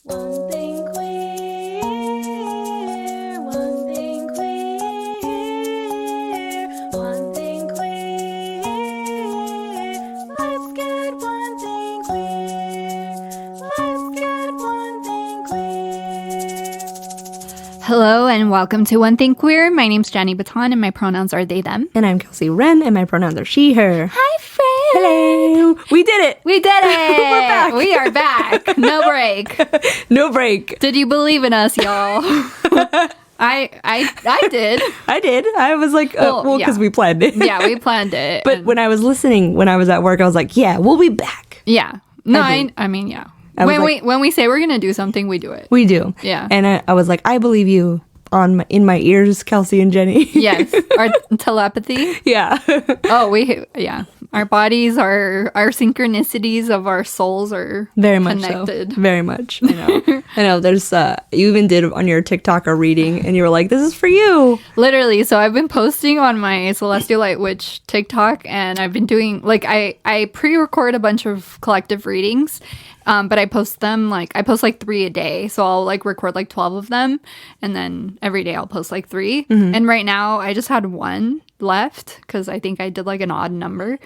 One thing queer, one thing queer, one thing queer. Let's get one thing queer. Let's get one thing queer. Hello and welcome to One Thing Queer. My name's Jenny Baton and my pronouns are they, them. And I'm Kelsey Wren and my pronouns are she, her. Hi, friend. Hello. We did it. We did it. We're back. We are back. No break. No break. Did you believe in us, y'all? I did. I did. I was like, well, because we planned it. Yeah, we planned it. But when I was listening, when I was at work, I was like, yeah, we'll be back. Yeah. No, I I mean, yeah. was When we say we're going to do something, we do it. We do. Yeah. And I was like, I believe you in my ears, Kelsey and Jenny. Yes. Our telepathy. Yeah. Yeah. Our bodies, our synchronicities of our souls are Very much connected. so. Very much. I know. I know. There's, you even did on your TikTok a reading and you were like, this is for you. Literally. So I've been posting on my Celestial Light Witch TikTok and I've been doing, like, I pre-record a bunch of collective readings. But I post them I post 3 a day. So I'll record 12 of them. And then every day I'll post 3. Mm-hmm. And right now I just had 1 left because I think I did an odd number.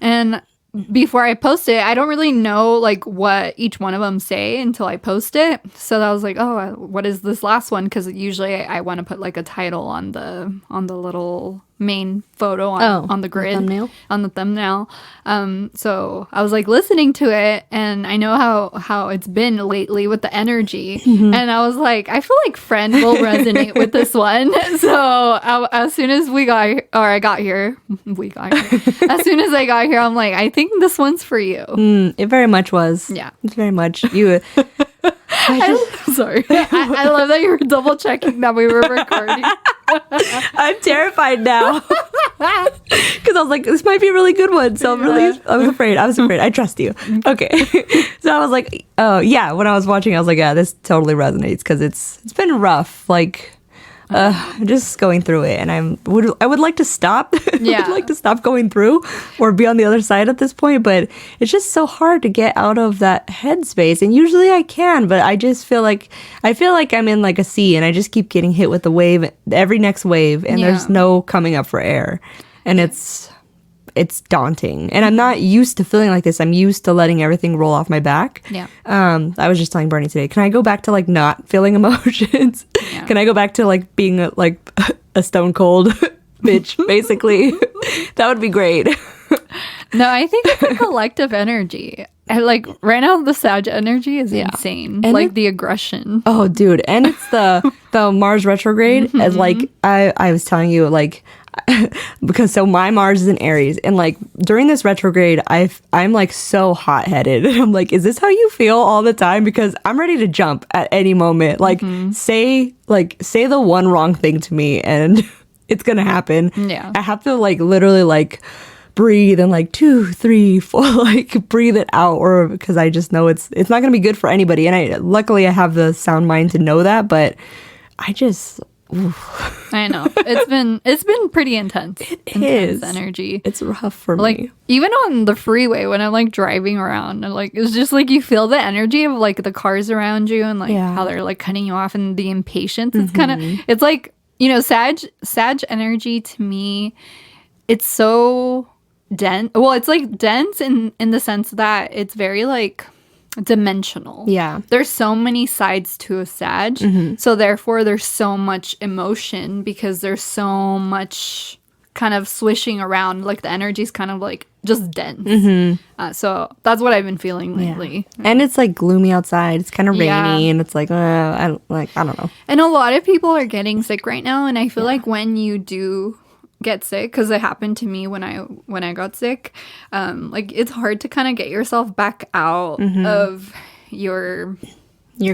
And before I post it, I don't really know what each one of them say until I post it. So I was like, oh, what is this last one? Because usually I want to put a title on the little main photo on the grid, on the thumbnail. So I was listening to it, and I know how it's been lately with the energy. Mm-hmm. And I was like, I feel like friend will resonate with this one. So as soon as I got here, as soon as I got here, I'm like, I think this one's for you. It very much was. Yeah. It's very much. You. Sorry. I love that you were double checking that we were recording. I'm terrified now. Because I was like, this might be a really good one. So I was afraid. I trust you. Okay. So I was like, oh, yeah. When I was watching, I was like, yeah, this totally resonates because it's been rough. Just going through it, and I would like to stop. Yeah. I'd like to stop going through or be on the other side at this point, but it's just so hard to get out of that headspace. And usually I can, but I just feel like I'm in a sea, and I just keep getting hit with the wave, every next wave, and there's no coming up for air, and it's daunting. And I'm not used to feeling like this. I'm used to letting everything roll off my back. Yeah. I was just telling Bernie today, can I go back to not feeling emotions? Yeah. Can I go back to being a stone cold bitch, basically? That would be great. No, I think it's a collective energy. Right now, the Sag energy is insane. And the aggression. Oh, dude. And it's the Mars retrograde. Mm-hmm. As I was telling you, because so my Mars is in Aries, and during this retrograde, I'm so hot-headed. And I'm like, is this how you feel all the time? Because I'm ready to jump at any moment. Say the one wrong thing to me, and it's gonna happen. Yeah. I have to literally breathe and 2, 3, 4, breathe it out, or because I just know it's not gonna be good for anybody. And luckily I have the sound mind to know that, but I just. Oof. I know it's been pretty intense. It is energy. It's rough for me. Even on the freeway when I'm driving around, and it's just you feel the energy of the cars around you, and how they're cutting you off, and the impatience. It's kind of Sag energy to me. It's so dense. Well, it's dense in the sense that it's very dimensional. Yeah. There's so many sides to a Sag. Mm-hmm. So therefore there's so much emotion because there's so much kind of swishing around. The energy's kind of just dense. Mm-hmm. So that's what I've been feeling lately. Yeah. And it's gloomy outside. It's kind of rainy, and it's I don't know. And a lot of people are getting sick right now, and I feel when you do get sick, because it happened to me when I got sick, it's hard to kind of get yourself back out of your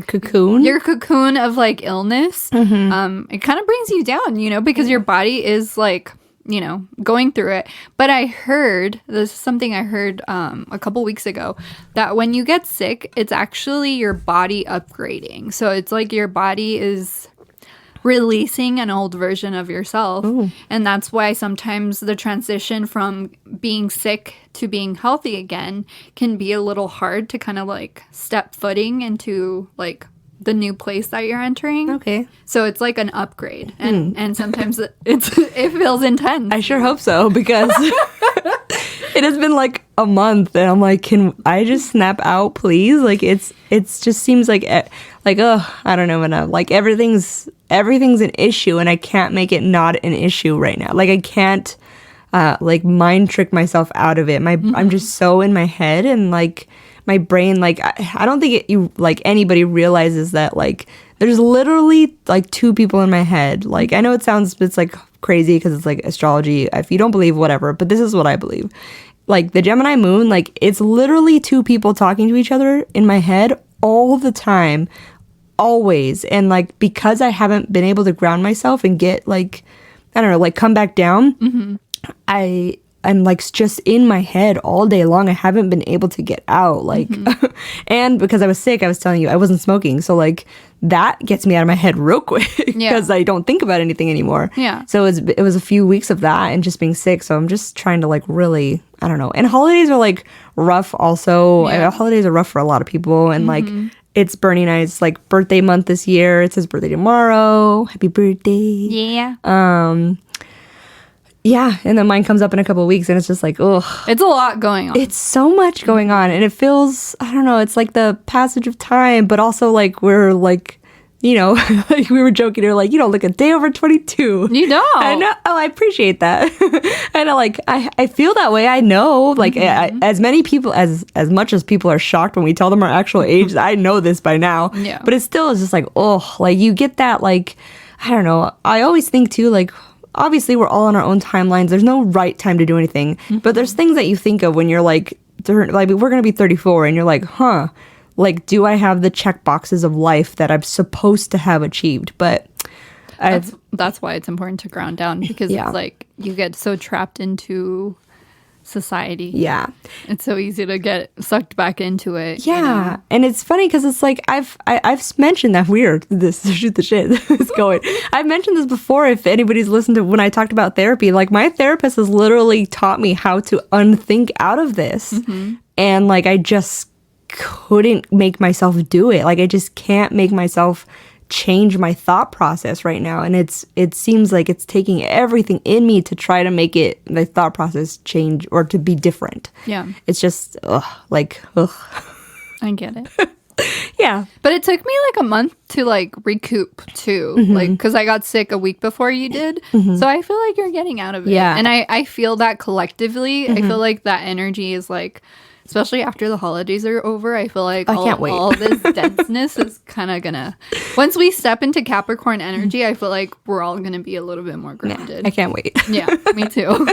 cocoon of illness. It kind of brings you down, because your body is going through it. But I heard, this is something I heard a couple weeks ago, that when you get sick, it's actually your body upgrading. So it's your body is releasing an old version of yourself. Ooh. And that's why sometimes the transition from being sick to being healthy again can be a little hard to kind of like step footing into like the new place that you're entering. Okay. So it's like an upgrade. And sometimes it feels intense. I sure hope so, because it has been like a month and I'm like, can I just snap out, please? Like it's just seems like oh, I don't know enough. Like everything's an issue and I can't make it not an issue right now. Like I can't like mind trick myself out of it. I'm just so in my head, and like my brain, like I don't think anybody realizes that like there's literally like two people in my head. Like I know it's like crazy because it's like astrology. If you don't believe, whatever, but this is what I believe. Like the Gemini moon, like it's literally two people talking to each other in my head all the time, always. And like because I haven't been able to ground myself and get like, I don't know, like come back down, I'm like just in my head all day long. I haven't been able to get out, like, and because I was sick, I was telling you I wasn't smoking, so like that gets me out of my head real quick because I don't think about anything anymore. Yeah. So it was a few weeks of that and just being sick. So I'm just trying to like really, I don't know. And holidays are like rough also. Yeah. Holidays are rough for a lot of people, and like it's Bernie and I's like birthday month this year. It's his birthday tomorrow. Happy birthday. Yeah. Yeah, and then mine comes up in a couple of weeks, and it's just like, ugh. It's a lot going on. It's so much going on, and it feels, I don't know, it's like the passage of time, but also like we're like, you know, like we were joking, or like, you don't look a day over 22. You don't. I know. Oh, I appreciate that. And I feel that way. I know, like as many people, as much as people are shocked when we tell them our actual age, I know this by now. Yeah. But it still is just like, oh, like you get that, like, I don't know. I always think too, like, obviously we're all on our own timelines. There's no right time to do anything, but there's things that you think of when you're like we're going to be 34 and you're like, huh, like, do I have the check boxes of life that I'm supposed to have achieved? But that's why it's important to ground down, because it's like you get so trapped into society. Yeah. It's so easy to get sucked back into it. Yeah. You know? And it's funny because it's like I've mentioned that shoot the shit is going. I've mentioned this before. If anybody's listened to when I talked about therapy, like my therapist has literally taught me how to unthink out of this. And like I just couldn't make myself do it. Like I just can't make myself change my thought process right now, and it seems like it's taking everything in me to try to make it the thought process change or to be different. Yeah. It's just ugh. I get it. Yeah. But it took me like a month to like recoup too, like because I got sick a week before you did. So I feel like you're getting out of it. Yeah. And I feel that collectively. I feel like that energy is like, especially after the holidays are over, I feel like all this denseness is kind of gonna, once we step into Capricorn energy, I feel like we're all gonna be a little bit more grounded. I can't wait. Yeah, me too.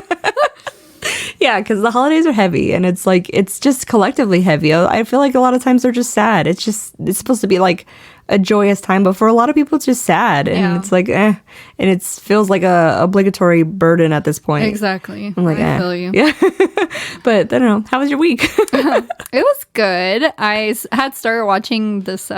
Yeah, because the holidays are heavy, and it's like it's just collectively heavy. I feel like a lot of times they're just sad. It's supposed to be like a joyous time, but for a lot of people it's just sad, and it's like and it feels like a obligatory burden at this point. Exactly. I'm like, I feel you. Yeah. But I don't know, how was your week? It was good. I had started watching this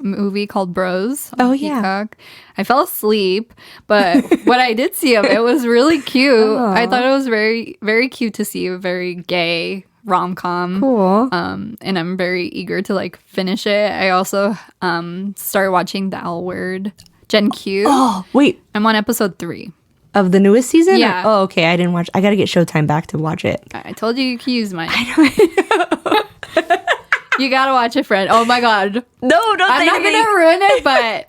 movie called Bros on Peacock. I fell asleep, but what I did see of it was really cute. I thought it was very, very cute to see a very gay rom-com. Cool. And I'm very eager to like finish it. I also started watching The L Word, Gen Q. Oh, wait. I'm on episode 3. Of the newest season? Yeah. Oh, okay. I didn't watch. I got to get Showtime back to watch it. I told you can use mine. I know. You gotta watch it, friend. Oh my god. No, don't I'm not gonna ruin it, but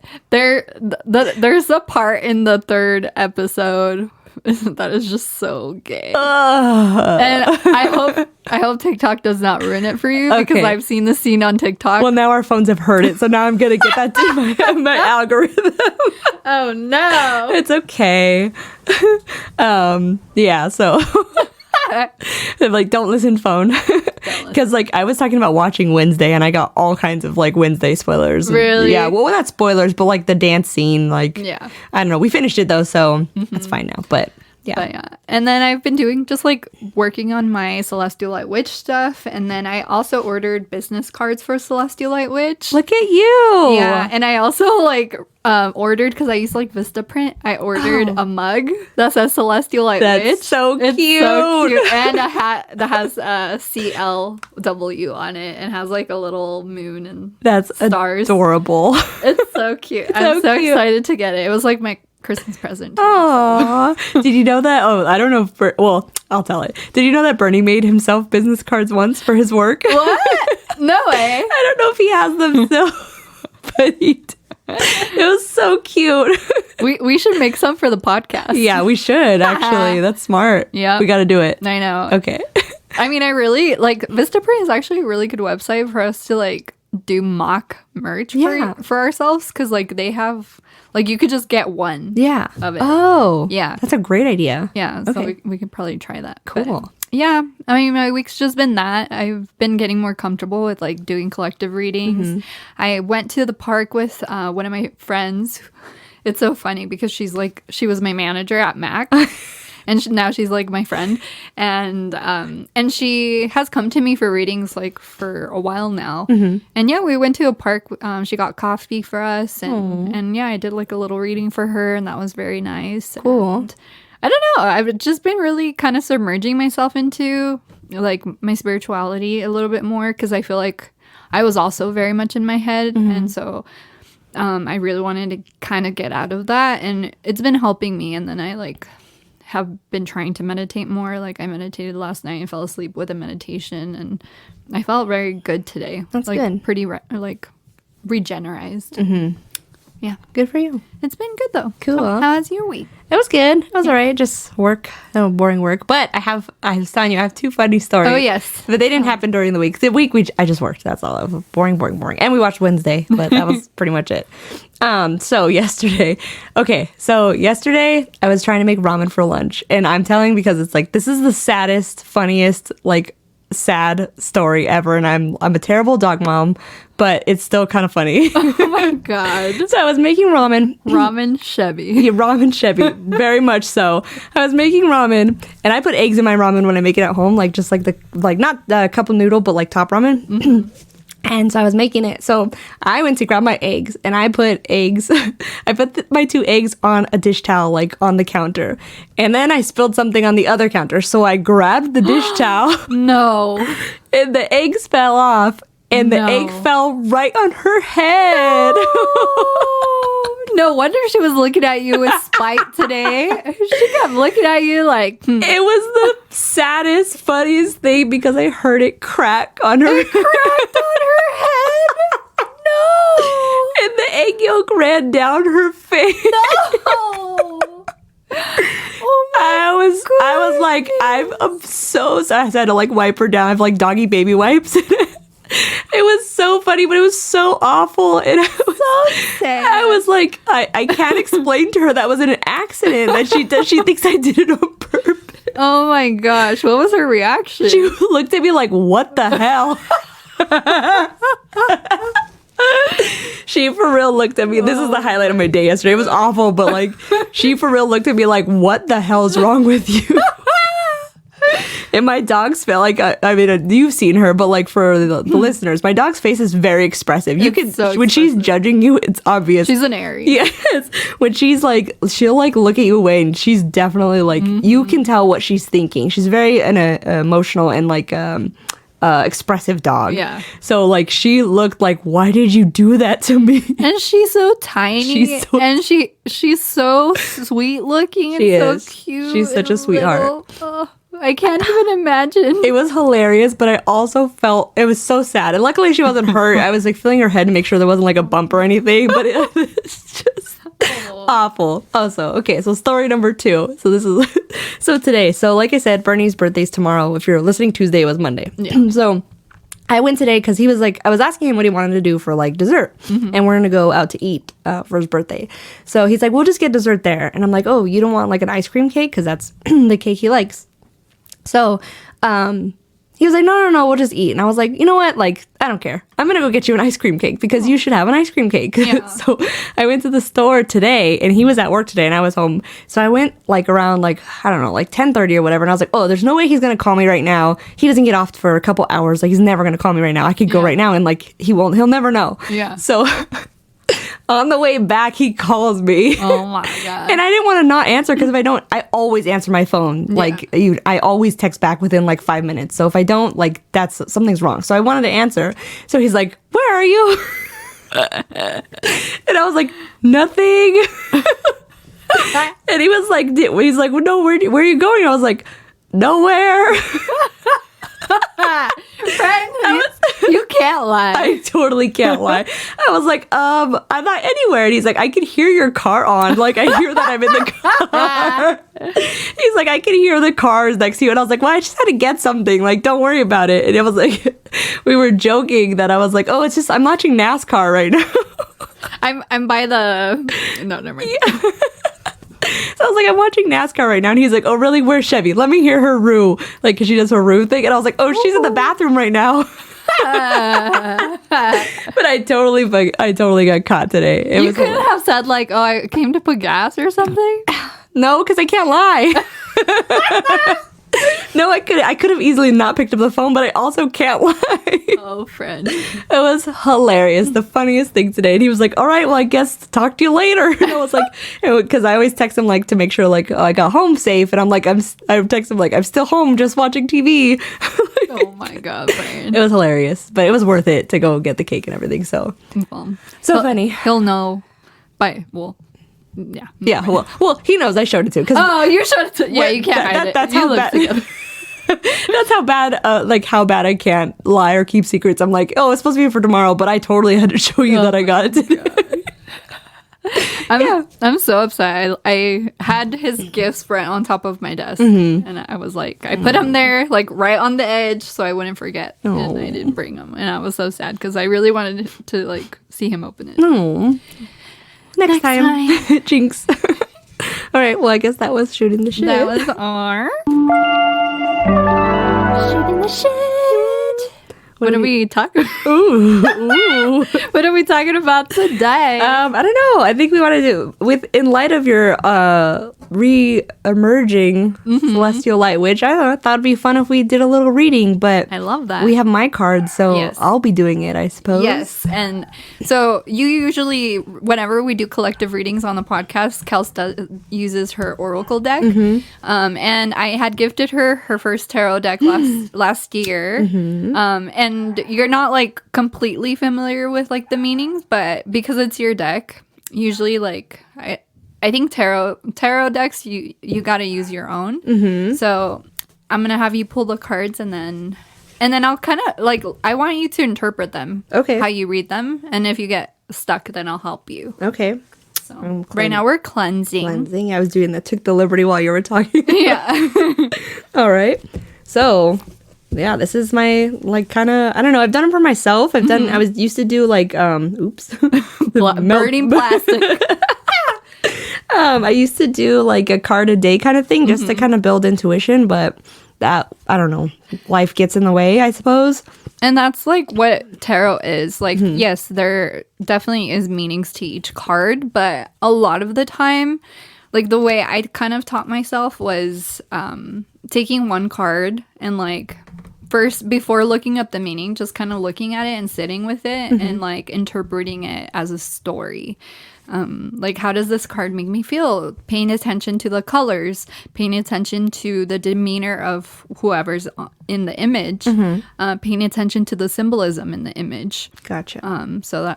there's a part in the 3rd episode that is just so gay. And I hope TikTok does not ruin it for you, because I've seen the scene on TikTok. Well, now our phones have heard it, so now I'm gonna get that to my algorithm. Oh no. It's okay. Yeah, so like don't listen phone. Because like I was talking about watching Wednesday, and I got all kinds of like Wednesday spoilers. Really? Yeah, well, not spoilers, but like the dance scene, like, yeah, I don't know. We finished it though, so that's fine now. But Yeah. But yeah. And then I've been doing just like working on my Celestial Light Witch stuff. And then I also ordered business cards for Celestial Light Witch. Look at you. Yeah. And I also like ordered, because I use like Vistaprint, I ordered a mug that says Celestial Light Witch. That's so cute. It's so cute. And a hat that has CLW on it and has like a little moon and That's stars. adorable. It's so cute. I'm so excited to get it. It was like my Christmas present. Aww. Did you know that? Oh, I don't know if... well, I'll tell it. Did you know that Bernie made himself business cards once for his work? What? No way. I don't know if he has them still, but he did. It was so cute. We should make some for the podcast. Yeah, we should, actually. That's smart. Yeah. We got to do it. I know. Okay. I mean, I really... like, Vistaprint is actually a really good website for us to, like, do mock merch for ourselves, because, like, they have... like, you could just get one Yeah. of it. Oh. Yeah. That's a great idea. Yeah, so Okay. we could probably try that. Cool. But, yeah, I mean, my week's just been that. I've been getting more comfortable with, like, doing collective readings. I went to the park with one of my friends. It's so funny because she was my manager at Mac. And now she's like my friend, and she has come to me for readings like for a while now. And yeah, we went to a park. She got coffee for us, and yeah, I did like a little reading for her, and that was very nice. Cool. And I don't know. I've just been really kind of submerging myself into like my spirituality a little bit more, because I feel like I was also very much in my head, and so I really wanted to kind of get out of that, and it's been helping me. And then I like have been trying to meditate more. Like I meditated last night and fell asleep with a meditation, and I felt very good today. That's like, good. Pretty like regenerized. Yeah, Good for you. it's been good though. Cool. So how's your week? It was good. It was all right. Just work. Boring work. But I was telling you, I have two funny stories. Oh, yes. But they didn't happen during the week. The week I just worked. That's all. Boring. And we watched Wednesday, but that was pretty much it. So yesterday I was trying to make ramen for lunch, and I'm telling, because it's like, this is the saddest, funniest, like, sad story ever, and I'm a terrible dog mom, but it's still kind of funny. Oh my god. So I was making ramen. Ramen Chevy. Yeah, ramen Chevy, very much so. I was making ramen, and I put eggs in my ramen when I make it at home, like just like not the cup of noodle, but like top ramen. And so I was making it. So I went to grab my eggs, and I put my 2 eggs on a dish towel, like on the counter. And then I spilled something on the other counter. So I grabbed the dish towel, No. and the eggs fell off, and the egg fell right on her head. No wonder she was looking at you with spite today. She kept looking at you like, It was the saddest, funniest thing, because I heard it crack on her head. cracked on her head. No. And the egg yolk ran down her face. No. Oh my I was like, I'm so sad. I had to like wipe her down. I have like doggy baby wipes. It was so funny, but it was so awful. And I was so sad. I was like, I can't explain to her that was an accident. That she thinks I did it on purpose. Oh my gosh. What was her reaction? She looked at me like, what the hell? She for real looked at me. This is the highlight of my day yesterday. It was awful, but like, she for real looked at me like, what the hell is wrong with you? And my dog's face, like, I mean, you've seen her, but like for the listeners, my dog's face is very expressive. You can, so when she's judging you, it's obvious. She's an Aries. Yes. When she's like, she'll like look at you away, and she's definitely like, you can tell what she's thinking. She's very emotional and like expressive dog. Yeah. So like, she looked like, why did you do that to me? And she's so tiny. And she's so sweet looking and She so is. cute. She's such a sweetheart. Oh, I can't even imagine. It was hilarious, but I also felt it was so sad. And luckily she wasn't hurt. I was like feeling her head to make sure there wasn't like a bump or anything, but it was just awful. Also, okay, so story number 2. So this is today. So like I said, Bernie's birthday's tomorrow. If you're listening Tuesday, it was Monday. Yeah. So I went today because he was like, I was asking him what he wanted to do for like dessert, and we're gonna go out to eat for his birthday. So he's like, we'll just get dessert there. And I'm like, oh, you don't want like an ice cream cake? Because that's the cake he likes. So he was like, no, we'll just eat. And I was like, you know what? Like, I don't care. I'm going to go get you an ice cream cake because you should have an ice cream cake. Yeah. So I went to the store today and he was at work today and I was home. So I went like around like, I don't know, like 10:30 or whatever. And I was like, oh, there's no way he's going to call me right now. He doesn't get off for a couple hours. Like, he's never going to call me right now. I could go right now and like, he'll never know. Yeah. So on the way back, he calls me. Oh my God. And I didn't want to not answer because if I don't, I always answer my phone. Like, I always text back within like 5 minutes. So if I don't, like, something's wrong. So I wanted to answer. So he's like, where are you? And I was like, nothing. And he was like, well, no, where are you going? I was like, nowhere. Friend, you can't lie. I totally can't lie. I was like, I'm not anywhere. And he's like, I can hear your car on. Like, I hear that I'm in the car. He's like, I can hear the cars next to you. And I was like, well, I just had to get something. Like, don't worry about it. And it was like, we were joking that I was like, oh, it's just, I'm watching NASCAR right now. I'm by the... No, never mind. Yeah. So I was like, I'm watching NASCAR right now. And he's like, oh, really? Where's Chevy? Let me hear her roo. Like, because she does her roo thing. And I was like, oh, she's in the bathroom right now. But I totally got caught today. You could have said, like, oh, I came to put gas or something. No, because I can't lie. No, I could have easily not picked up the phone, but I also can't lie. Oh, friend. It was hilarious. The funniest thing today. And he was like, all right, well, I guess talk to you later. And I was like, because I always text him like to make sure like, oh, I got home safe. And I'm like, I text him like, I'm still home just watching TV. Oh my God, friend. It was hilarious, but it was worth it to go get the cake and everything. So, funny. He'll know yeah. Yeah, well, he knows I showed it to him. Oh, you showed it to... Yeah, you can't hide it. That's You how live bad... together. That's how bad, how bad I can't lie or keep secrets. I'm like, oh, it's supposed to be for tomorrow, but I totally had to show you that I got it today. I'm so upset. I had his gifts right on top of my desk, and I was like, I put them there, like right on the edge, so I wouldn't forget. And I didn't bring them, and I was so sad because I really wanted to like see him open it. No. Next time. Jinx. All right. Well, I guess that was shooting the shit. That was our shooting the shit. What are we talking? Ooh. What are we talking about today? I don't know. I think we want to do in light of your re-emerging celestial light witch. I don't know, I thought it'd be fun if we did a little reading, but I love that. We have my card, so Yes. I'll be doing it, I suppose. Yes, and so you usually, whenever we do collective readings on the podcast, Kels uses her oracle deck, and I had gifted her first tarot deck last year, and you're not like completely familiar with like the meanings, but because it's your deck, usually like I think tarot decks you got to use your own. So I'm gonna have you pull the cards and then I'll kind of like I want you to interpret them. Okay. How you read them, and if you get stuck, then I'll help you. Okay. So right now we're cleansing. I was doing that. Took the liberty while you were talking. Yeah. All right. So, yeah, this is my like kind of I don't know. I've done them for myself. I used to do like Burning plastic. I used to do like a card a day kind of thing just to kind of build intuition, but that I don't know, life gets in the way, I suppose. And that's like what tarot is. Like, yes, there definitely is meanings to each card, but a lot of the time, like the way I kind of taught myself was taking one card and like first, before looking up the meaning, just kind of looking at it and sitting with it and like interpreting it as a story. Like, how does this card make me feel? Paying attention to the colors, paying attention to the demeanor of whoever's in the image, paying attention to the symbolism in the image. Gotcha. So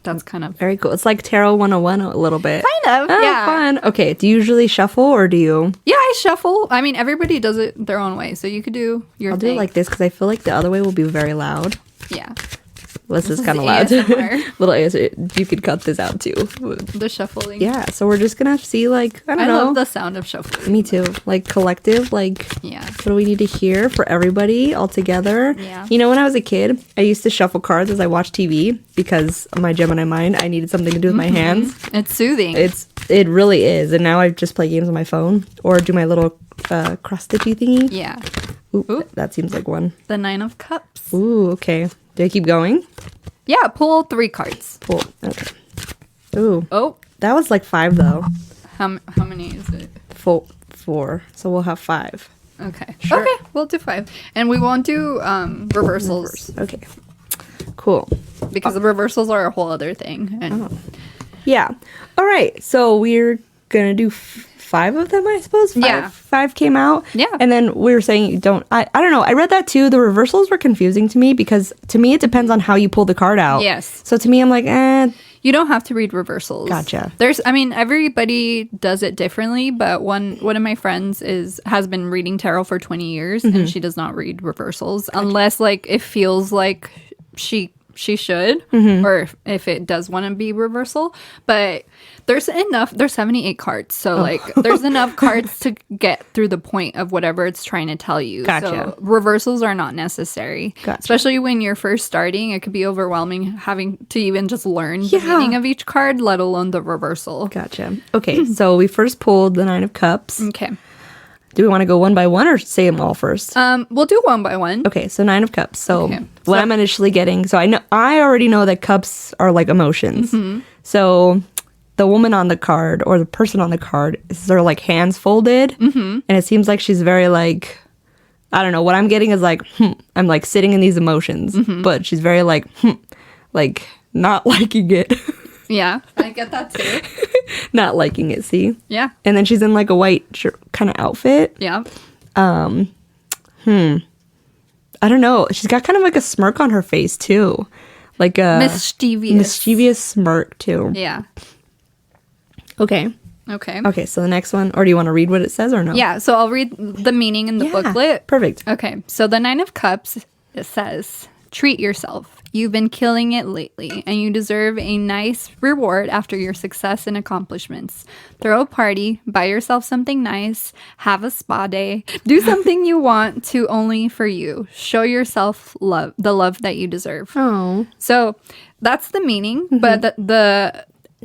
that's kind of Very cool. It's like Tarot 101 a little bit. kind of, yeah. Fun. Okay. Do you usually shuffle or do you? Yeah, I shuffle. I mean, everybody does it their own way, so you could do your I'll thing. do it like this because I feel like the other way will be very loud. Yeah. This is is kind of loud. ASMR. Little ASMR. You could cut this out too. The shuffling. Yeah. So we're just gonna see like I don't I know. love the sound of shuffling. Me too. Like collective. Like Yeah. what do we need to hear for everybody all together? Yeah. You know, when I was a kid, I used to shuffle cards as I watched TV because of my Gemini mind. I needed something to do with my hands. It's soothing. It really is. And now I just play games on my phone or do my little cross stitchy thingy. Yeah. Ooh, that seems like one. The 9 of Cups. Ooh, okay. Do I keep going? Yeah, pull 3 cards. Pull. Okay. Ooh. Oh, That was like 5 though. how many is it? 4. So we'll have 5. Okay. Sure. Okay, we'll do 5. And we won't do reversals Okay. Cool. because the reversals are a whole other thing. And Yeah. All right. So we're gonna do 5 of them, I suppose. 5, Yeah. 5 came out. Yeah. And then we were saying you don't. I don't know. I read that too. The reversals were confusing to me because to me it depends on how you pull the card out. Yes. So to me, I'm like, You don't have to read reversals. Gotcha. Everybody does it differently, but one of my friends has been reading tarot for 20 years and she does not read reversals unless like it feels like she should or if it does want to be reversal. But there's 78 cards. So like there's enough cards to get through the point of whatever it's trying to tell you. Gotcha. So reversals are not necessary. Gotcha. Especially when you're first starting, it could be overwhelming having to even just learn the Yeah. meaning of each card, let alone the reversal. Gotcha. Okay. So we first pulled the 9 of Cups. Okay. Do we want to go one by one or say them all first? We'll do one by one. Okay, so 9 of Cups. So Okay. what I'm initially getting, so I already know that cups are like emotions. So the woman on the card or the person on the card is sort of like hands folded, and it seems like she's very like, I don't know. What I'm getting is like, I'm like sitting in these emotions, but she's very like not liking it, Yeah, I get that too. not liking it. See, Yeah. and then she's in like a white kind of outfit. Yeah. I don't know. She's got kind of like a smirk on her face too, like a mischievous smirk too. Yeah. Okay. Okay. Okay. So the next one, or do you want to read what it says or no? Yeah, so I'll read the meaning in the Yeah, booklet. Perfect. Okay, so the 9 of Cups, it says, treat yourself. You've been killing it lately, and you deserve a nice reward after your success and accomplishments. Throw a party, buy yourself something nice, have a spa day, do something you want to only for you. Show yourself the love that you deserve. Oh. So that's the meaning, but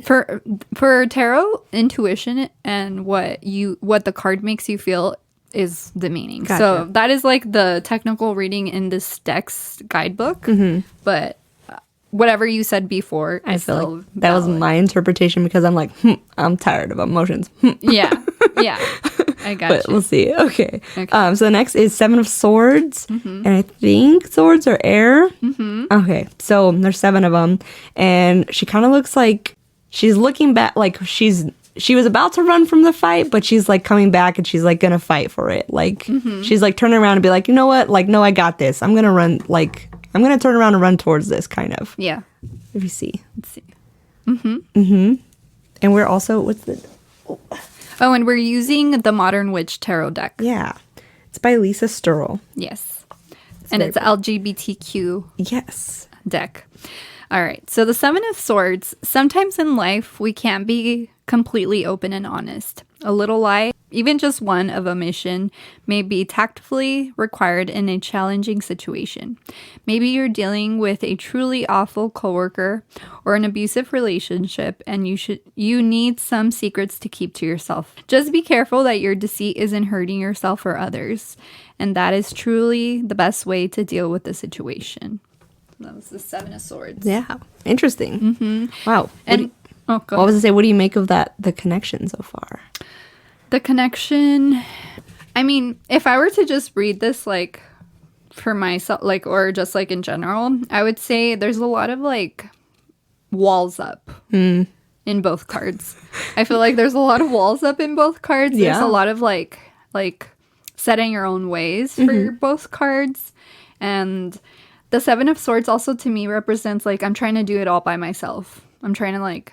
for tarot intuition and what the card makes you feel is the meaning. Gotcha. So that is like the technical reading in this deck's guidebook. But whatever you said before, I is feel still like that was valid. my interpretation because I'm like, I'm tired of emotions. Yeah, I got But you. we'll see. Okay. Okay. So the next is 7 of Swords, and I think swords are air. Okay. So there's 7 of them, and she kind of looks like she's looking back, like she was about to run from the fight, but she's like coming back and she's like gonna fight for it. Like she's like turning around and be like, you know what? Like, no, I got this. I'm gonna run. Like I'm gonna turn around and run towards this kind of. Yeah. If you see. Let's see. And we're also what's the? Oh, and we're using the Modern Witch Tarot deck. Yeah, it's by Lisa Sturrell. Yes. And very it's LGBTQ Yes. deck. All right. So the 7 of Swords, sometimes in life we can't be completely open and honest. A little lie, even just one of omission, may be tactfully required in a challenging situation. Maybe you're dealing with a truly awful coworker or an abusive relationship and you need some secrets to keep to yourself. Just be careful that your deceit isn't hurting yourself or others, and that is truly the best way to deal with the situation. That was the 7 of Swords. Yeah. Interesting. Wow. And oh, go What ahead. was I say? What do you make of the connection so far? The connection. I mean, if I were to just read this like for myself, like, or just like in general, I would say there's a lot of like walls up in both cards. I feel like there's a lot of walls up in both cards. There's Yeah. a lot of like setting your own ways for both cards. And the 7 of Swords also to me represents like I'm trying to do it all by myself. I'm trying to like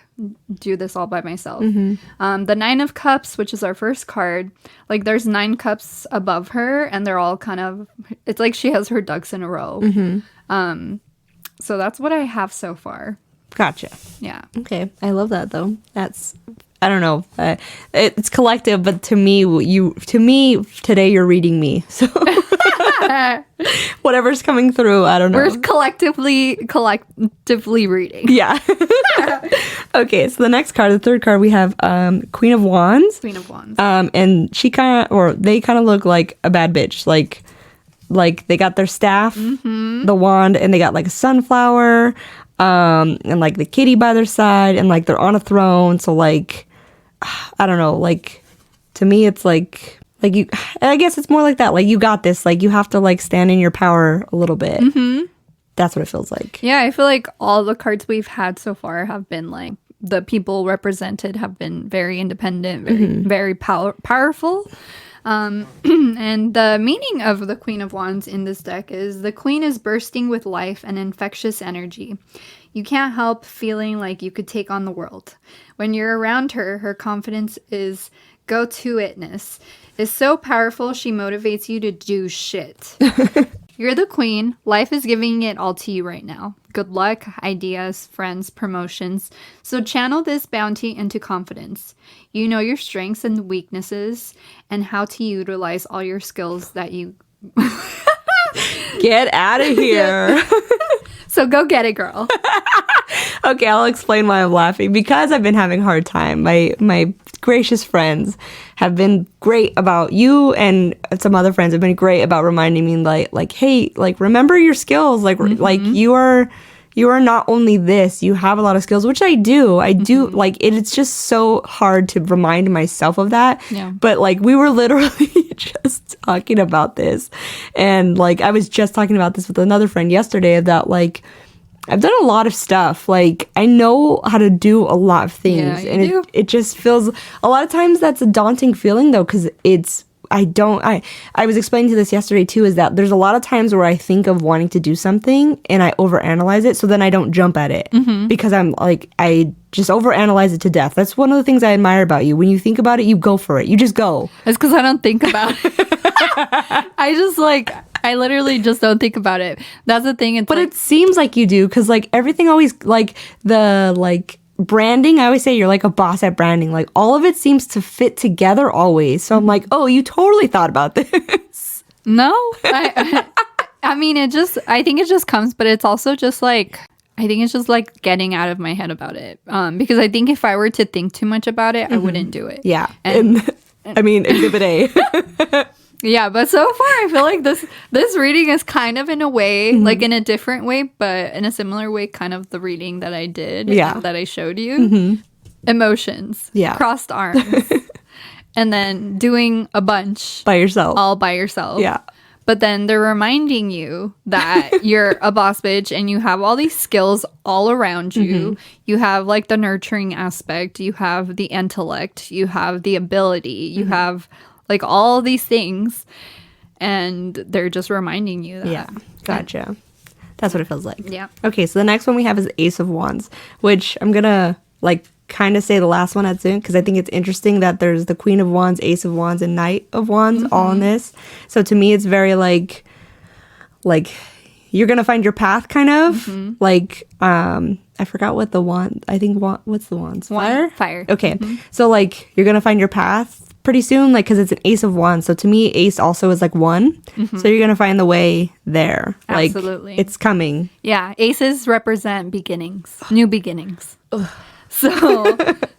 do this all by myself. The 9 of Cups, which is our first card, like there's 9 cups above her and they're all kind of, it's like she has her ducks in a row. So that's what I have so far. Gotcha. Yeah. Okay. I love that though. That's, I don't know. It's collective, but to me today you're reading me. So whatever's coming through, I don't know. We're collectively reading. Yeah. Okay. So the next card, the third card, we have Queen of Wands. Queen of Wands. And they kind of look like a bad bitch. Like like they got their staff, the wand, and they got like a sunflower, and like the kitty by their side, and like they're on a throne. So like, I don't know, like to me it's like you, I guess it's more like that. Like you got this. Like you have to like stand in your power a little bit. That's what it feels like. Yeah, I feel like all the cards we've had so far have been like the people represented have been very independent, very powerful. And the meaning of the Queen of Wands in this deck is the Queen is bursting with life and infectious energy. You can't help feeling like you could take on the world. When you're around her, her confidence is go-to-itness is so powerful she motivates you to do shit. You're the queen. Life is giving it all to you right now. Good luck, ideas, friends, promotions. So channel this bounty into confidence. You know your strengths and weaknesses and how to utilize all your skills that you... Get out of here. So go get it, girl. Okay, I'll explain why I'm laughing. Because I've been having a hard time. My gracious friends have been great about you, and some other friends have been great about reminding me like hey, like remember your skills. Like like you are not only this, you have a lot of skills, which I do. Like it's just so hard to remind myself of that. Yeah. But like we were literally just talking about this, and like I was just talking about this with another friend yesterday about like I've done a lot of stuff. Like I know how to do a lot of things, Yeah, and it just feels a lot of times that's a daunting feeling though, because I was explaining to this yesterday too, is that there's a lot of times where I think of wanting to do something and I overanalyze it, so then I don't jump at it because I'm like, I just overanalyze it to death. That's one of the things I admire about you. When you think about it, you go for it. You just go. It's because I don't think about it. I literally just don't think about it. That's the thing. But it seems like you do, because like everything always, like the like branding, I always say you're like a boss at branding. Like all of it seems to fit together always. So I'm like, oh, you totally thought about this. No, I mean, I think it just comes, but it's also just like, I think it's just like getting out of my head about it. Because I think if I were to think too much about it, I wouldn't do it. Yeah. And I mean, Exhibit A. Yeah, but so far I feel like this reading is kind of in a way, like in a different way, but in a similar way, kind of the reading that I did, that I showed you. Emotions, crossed arms, and then doing a bunch By yourself. all by yourself. Yeah. But then they're reminding you that you're a boss bitch and you have all these skills all around you. You have like the nurturing aspect, you have the intellect, you have the ability, you have like all these things, and they're just reminding you that. Yeah, gotcha. That's what it feels like. Yeah. Okay, so the next one we have is Ace of Wands, which I'm gonna like kind of say the last one at soon, because I think it's interesting that there's the Queen of Wands, Ace of Wands, and Knight of Wands all in this. So to me, it's very like you're gonna find your path, kind of like I forgot what the wand. I think what's the wands? Fire. Okay, so like you're gonna find your path pretty soon, like because it's an Ace of Wands. So to me, Ace also is like one. So you're gonna find the way there. Like, absolutely, it's coming. Yeah, aces represent beginnings, new beginnings. So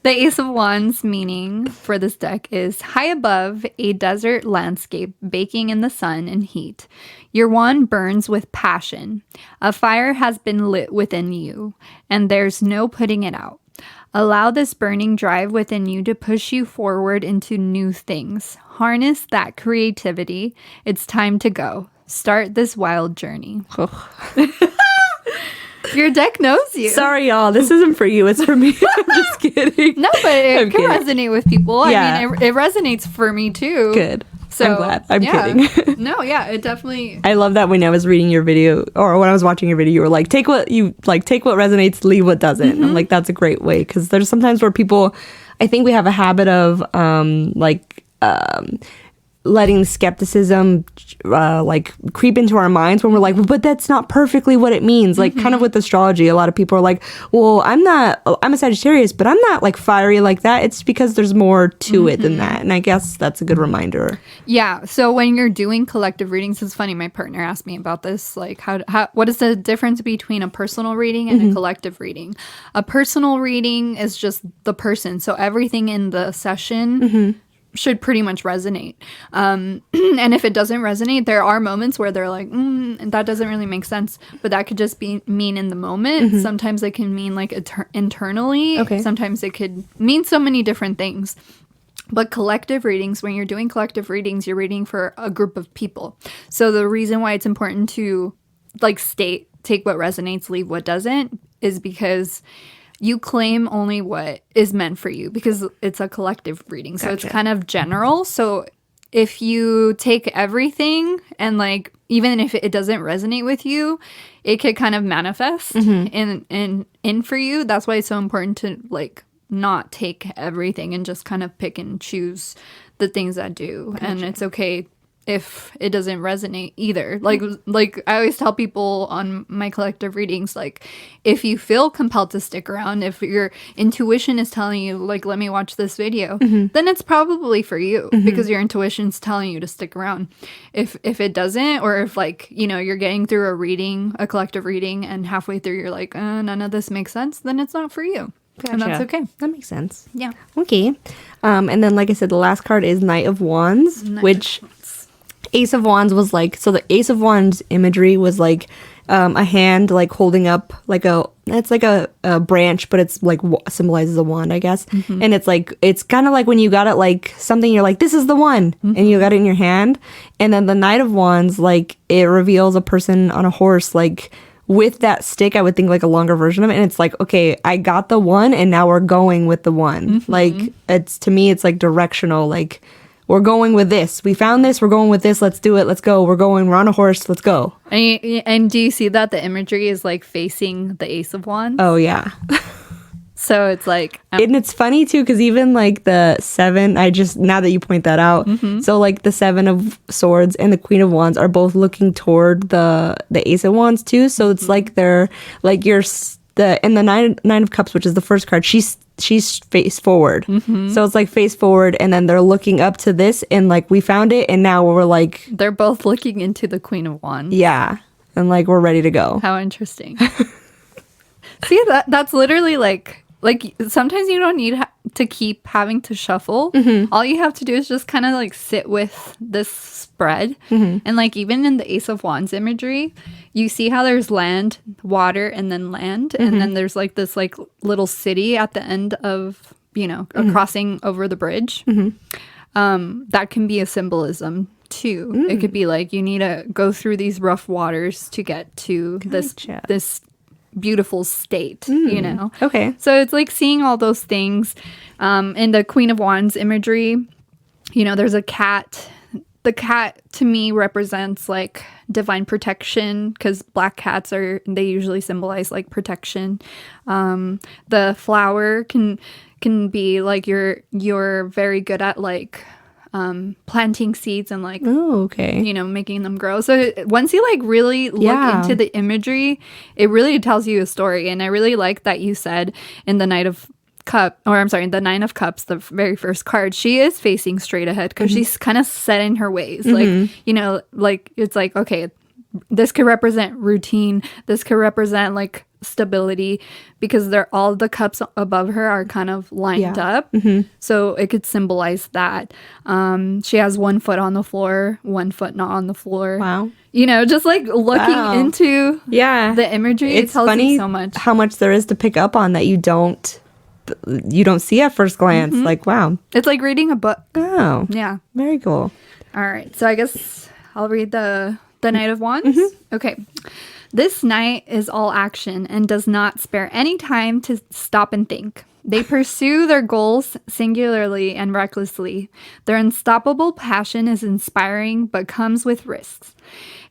the Ace of Wands meaning for this deck is high above a desert landscape baking in the sun and heat. Your wand burns with passion. A fire has been lit within you, and there's no putting it out. Allow this burning drive within you to push you forward into new things. Harness that creativity. It's time to go. Start this wild journey. Your deck knows you. Sorry, y'all. This isn't for you. It's for me. I'm just kidding. No, but it can kidding. resonate with people. Yeah. I mean, it resonates for me too. Good. So, I'm glad. I'm kidding. No, yeah, it definitely. I love that when I was reading your video, or when I was watching your video, you were like, take what resonates, leave what doesn't. I'm like, that's a great way, because there's sometimes where people, I think we have a habit of letting skepticism like creep into our minds when we're like, well, but that's not perfectly what it means. Like kind of with astrology, a lot of people are like, well, I'm a Sagittarius, but I'm not like fiery like that. It's because there's more to it than that. And I guess that's a good reminder. Yeah. So when you're doing collective readings, it's funny. My partner asked me about this. Like, what is the difference between a personal reading and a collective reading? A personal reading is just the person. So everything in the session should pretty much resonate. And if it doesn't resonate, there are moments where they're like, that doesn't really make sense. But that could just mean in the moment. Sometimes it can mean like internally. Okay. Sometimes it could mean so many different things. But collective readings, when you're doing collective readings, you're reading for a group of people. So the reason why it's important to like take what resonates, leave what doesn't, is because you claim only what is meant for you, because it's a collective reading. So it's kind of general. So if you take everything and like, even if it doesn't resonate with you, it could kind of manifest in for you. That's why it's so important to like not take everything and just kind of pick and choose the things that do. Gotcha. And it's okay if it doesn't resonate either. Like I always tell people on my collective readings, like if you feel compelled to stick around, if your intuition is telling you like, let me watch this video, then it's probably for you, because your intuition's telling you to stick around. If it doesn't, or if like, you know, you're getting through a collective reading and halfway through you're like, none of this makes sense, then it's not for you. Gotcha. And that's okay. That makes sense. Yeah. Okay. And then, like I said, the last card is Knight of Wands, which Ace of Wands was like, so the Ace of Wands imagery was like a hand like holding up like it's like a branch, but it's like symbolizes a wand, I guess. And it's like, it's kind of like when you got it like something, you're like, this is the one, and you got it in your hand. And then the Knight of Wands, like it reveals a person on a horse, like with that stick. I would think like a longer version of it, and it's like, okay, I got the one and now we're going with the one. Like it's, to me, it's like directional, like we're going with this, we found this, we're going with this, let's do it, let's go, we're on a horse, let's go. And do you see that the imagery is like facing the Ace of Wands? Oh yeah. So it's like, and it's funny too, because even like the 7, now that you point that out, so like the 7 of Swords and the Queen of Wands are both looking toward the Ace of Wands too. So it's like they're like and the nine of Cups, which is the first card, she's face forward. So it's like face forward, and then they're looking up to this, and like we found it, and now we're like, they're both looking into the Queen of Wands. Yeah, and like we're ready to go. How interesting. See, that's literally like sometimes you don't need to keep having to shuffle. All you have to do is just kind of like sit with this spread. And like even in the Ace of Wands imagery, you see how there's land, water, and then land. And then there's like this like little city at the end of, you know, a crossing over the bridge. That can be a symbolism too. It could be like you need to go through these rough waters to get to this beautiful state, you know? Okay. So it's like seeing all those things. In the Queen of Wands imagery, you know, there's a cat. The cat to me represents like divine protection, because black cats they usually symbolize like protection. The flower can be like you're very good at like planting seeds and like, you know, making them grow. So once you like really look into the imagery, it really tells you a story. And I really like that you said in the the Nine of Cups, the very first card, she is facing straight ahead, because she's kind of set in her ways. Like, you know, like it's like, okay, this could represent routine, this could represent like stability, because all the cups above her are kind of lined up. So it could symbolize that. She has one foot on the floor, one foot not on the floor. Wow. You know, just like looking into the imagery, it's it tells funny you so much. How much there is to pick up on that you don't see at first glance. Like, wow. It's like reading a book. Oh. Yeah. Very cool. All right. So I guess I'll read the Knight of Wands. Okay. This knight is all action and does not spare any time to stop and think. They pursue their goals singularly and recklessly. Their unstoppable passion is inspiring but comes with risks.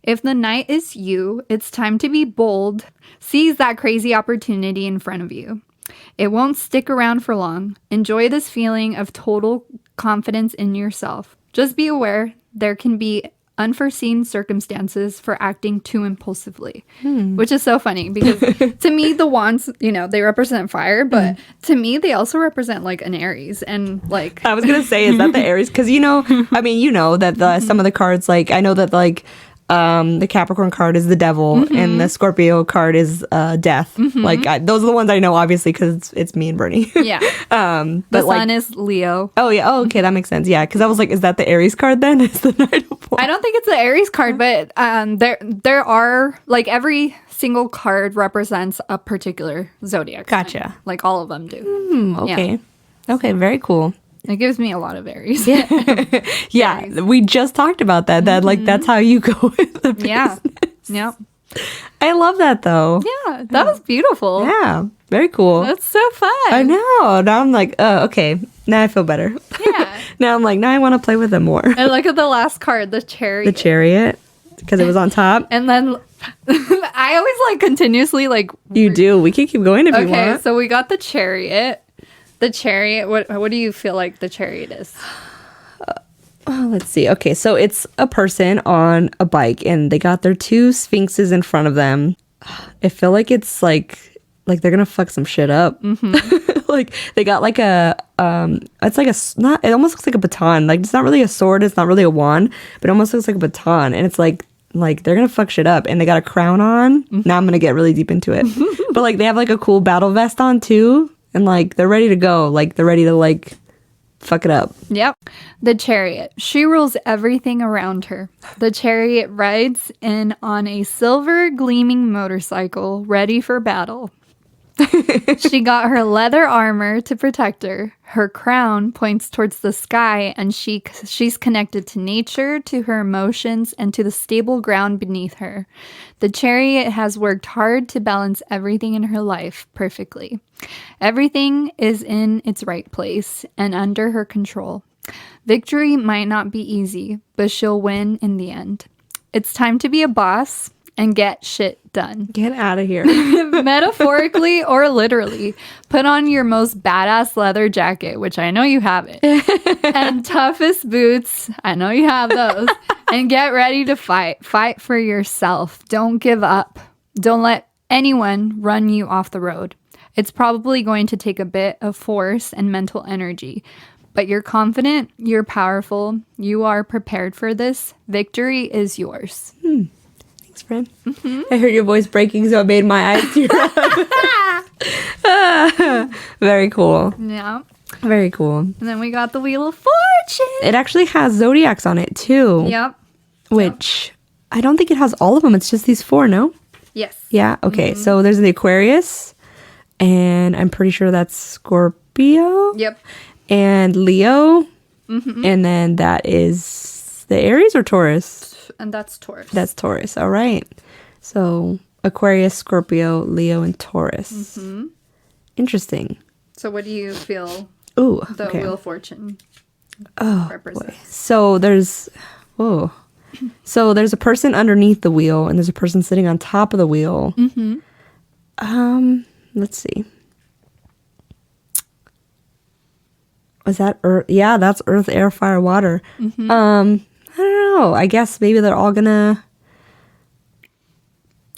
If the knight is you, it's time to be bold. Seize that crazy opportunity in front of you. It won't stick around for long. Enjoy this feeling of total confidence in yourself. Just be aware there can be unforeseen circumstances for acting too impulsively, which is so funny, because to me the wands, you know, they represent fire, but to me they also represent like an Aries. And like I was gonna say, is that the Aries? Because you know, I mean, you know that some of the cards, like I know that like the Capricorn card is the devil, and the Scorpio card is death. Like those are the ones I know, obviously, because it's me and Bernie. Yeah. The The sun is Leo. Oh yeah. Oh, okay, that makes sense. Yeah, because I was like, is that the Aries card then? It's the Knight of Wands. I don't think it's the Aries card, but there are like every single card represents a particular zodiac sign. Gotcha. Like all of them do. Okay. Okay. Very cool. It gives me a lot of Aries. Yeah, we just talked about that. That like that's how you go with the business. Yeah. I love that though. Yeah. That was beautiful. Yeah. Very cool. That's so fun. I know. Now I'm like, oh, okay. Now I feel better. Yeah. Now I'm like, now I want to play with it more. And look at the last card, the Chariot. The Chariot, because it was on top. And then I always like continuously like. You do. We can keep going if you Okay, want. so we got the Chariot. The Chariot. What do you feel like the Chariot is? Oh, let's see. Okay, so it's a person on a bike, and they got their two sphinxes in front of them. I feel like it's like they're gonna fuck some shit up. Like they got like a it's like not. It almost looks like a baton. Like it's not really a sword. It's not really a wand, but it almost looks like a baton. And it's like they're gonna fuck shit up. And they got a crown on. Now I'm gonna get really deep into it. But like they have like a cool battle vest on too, and like they're ready to go. Like they're ready to like fuck it up. Yep. The Chariot. She rules everything around her. The Chariot rides in on a silver gleaming motorcycle ready for battle. She got her leather armor to protect her. Her crown points towards the sky, and she's connected to nature, to her emotions, and to the stable ground beneath her. The Chariot has worked hard to balance everything in her life perfectly. Everything is in its right place and under her control. Victory might not be easy, but she'll win in the end. It's time to be a boss and get shit done. Get out of here. Metaphorically or literally, put on your most badass leather jacket, which I know you have it, and toughest boots, I know you have those, and get ready to fight. Fight for yourself. Don't give up. Don't let anyone run you off the road. It's probably going to take a bit of force and mental energy, but you're confident, you're powerful, you are prepared for this. Victory is yours. Thanks, friend. I heard your voice breaking, so it made my eyes tear up. Very cool. Yeah. Very cool. And then we got the Wheel of Fortune. It actually has zodiacs on it too. Yep. Which I don't think it has all of them. It's just these 4, no? Yes. Yeah. Okay. So there's the Aquarius, and I'm pretty sure that's Scorpio. Yep. And Leo. And then that is the Aries or Taurus? And that's Taurus. That's Taurus. All right. So Aquarius, Scorpio, Leo, and Taurus. Interesting. So what do you feel Ooh. the Okay. Wheel of Fortune Oh, represents? So there's a person underneath the wheel, and there's a person sitting on top of the wheel. Let's see. Is that Earth? Yeah, that's Earth, Air, Fire, Water. I don't know. I guess maybe they're all gonna.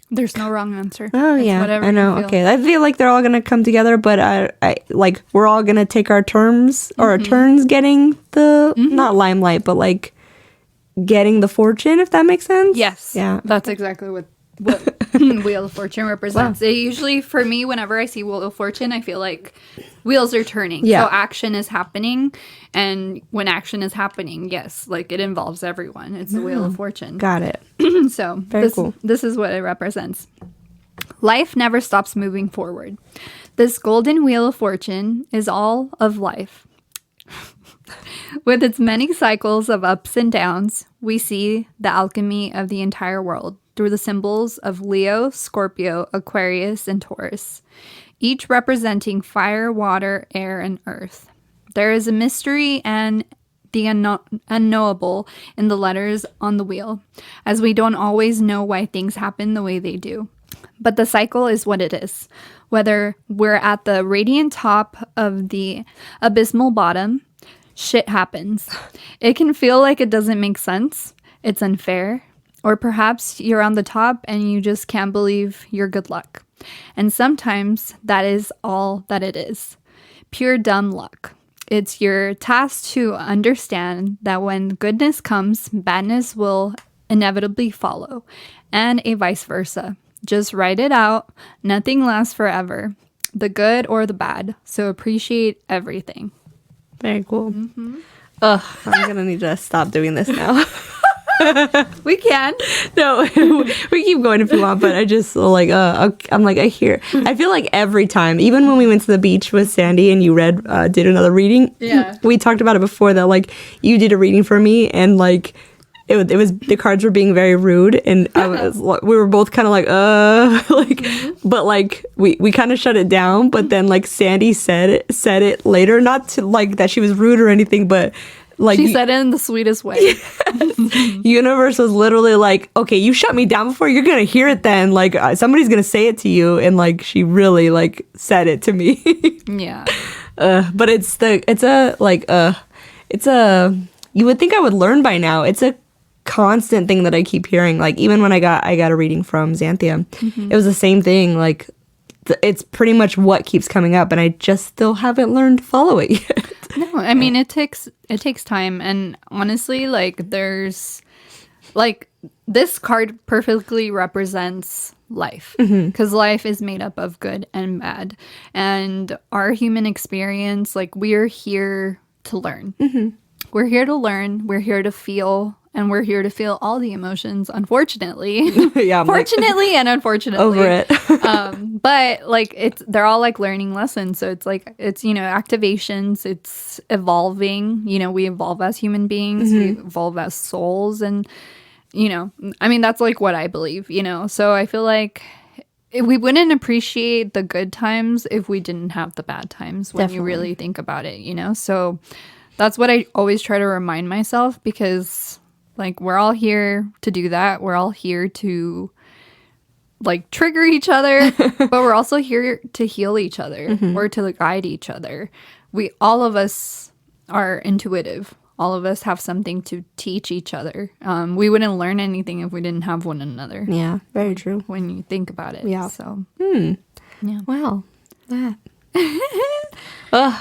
There's no wrong answer. Oh It's yeah, whatever I know. you feel. Okay, I feel like they're all gonna come together, but I like we're all gonna take our terms or our turns getting the not limelight, but like getting the fortune, if that makes sense. Yes. Yeah. That's exactly what Wheel of Fortune represents. It usually, for me, whenever I see Wheel of Fortune, I feel like wheels are turning. Yeah. So action is happening. And when action is happening, yes, like it involves everyone. It's the Wheel of Fortune. Got it. So Very cool. This is what it represents. Life never stops moving forward. This golden Wheel of Fortune is all of life. With its many cycles of ups and downs, we see the alchemy of the entire world through the symbols of Leo, Scorpio, Aquarius, and Taurus, each representing fire, water, air, and earth. There is a mystery and the unknowable in the letters on the wheel, as we don't always know why things happen the way they do. But the cycle is what it is. Whether we're at the radiant top of the abysmal bottom, shit happens. It can feel like it doesn't make sense. It's unfair. Or perhaps you're on the top and you just can't believe your good luck. And sometimes that is all that it is. Pure dumb luck. It's your task to understand that when goodness comes, badness will inevitably follow, and a vice versa. Just write it out. Nothing lasts forever, the good or the bad. So appreciate everything. Very cool. Ugh, I'm gonna need to stop doing this now. We can. No, we keep going if you want, but I just like I'm like I feel like every time, even when we went to the beach with Sandy and you did another reading. Yeah. We talked about it before that like you did a reading for me and like it was the cards were being very rude and we were both kind of like like but like we kind of shut it down, but then like Sandy said it later, not to like that she was rude or anything, but like She said it in the sweetest way. Universe was literally like, okay, you shut me down before, you're gonna hear it then, like somebody's gonna say it to you, and like she really like said it to me. Yeah. But you would think I would learn by now. It's a constant thing that I keep hearing. Like even when I got a reading from Xanthia, it was the same thing. Like it's pretty much what keeps coming up, and I just still haven't learned to follow it yet. No, I mean it takes time, and honestly, like there's like this card perfectly represents life, because life is made up of good and bad, and our human experience, like we're here to learn. We're here to learn. We're here to feel. And we're here to feel all the emotions, unfortunately. Yeah, fortunately and unfortunately. Over it. But like they're all like learning lessons. So it's like it's activations. It's evolving. We evolve as human beings. We evolve as souls, and I mean that's like what I believe. So I feel like we wouldn't appreciate the good times if we didn't have the bad times. When you really think about it, So that's what I always try to remind myself, because like we're all here to do that. We're all here to like trigger each other, but we're also here to heal each other or to guide each other. All of us are intuitive. All of us have something to teach each other. We wouldn't learn anything if we didn't have one another. Yeah, very true. When you think about it. Yeah. So. Yeah. Wow. That.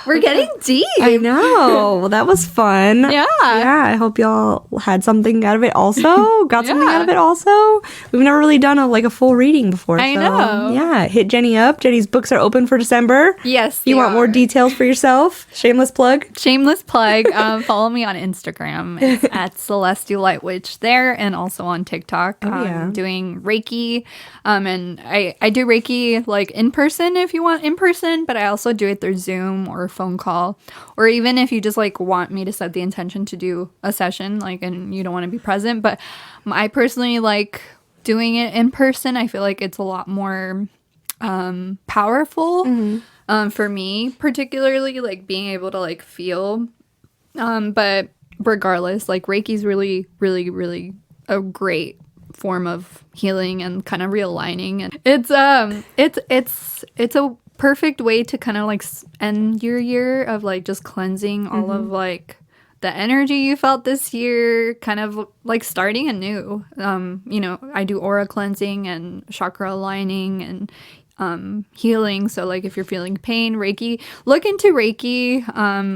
We're getting deep. I know. Well, that was fun. Yeah. Yeah. I hope y'all had something out of it also. Got something out of it also. We've never really done a full reading before. I know. Yeah. Hit Jenny up. Jenny's books are open for December. Yes. You want more details for yourself? Shameless plug. Shameless plug. Follow me on Instagram. It's at celestiallightwitch there, and also on TikTok. yeah. Doing Reiki. And I do Reiki like in person if you want in person, but I also do it through Zoom or phone call, or even if you just like want me to set the intention to do a session, like, and you don't want to be present. But I personally like doing it in person. I feel like it's a lot more powerful for me, particularly like being able to like feel. But regardless, like Reiki's really, really, really a great form of healing and kind of realigning, and it's a perfect way to kind of like end your year of like just cleansing all of like the energy you felt this year, kind of like starting anew. I do aura cleansing and chakra aligning and healing. So like if you're feeling pain, Reiki, look into Reiki,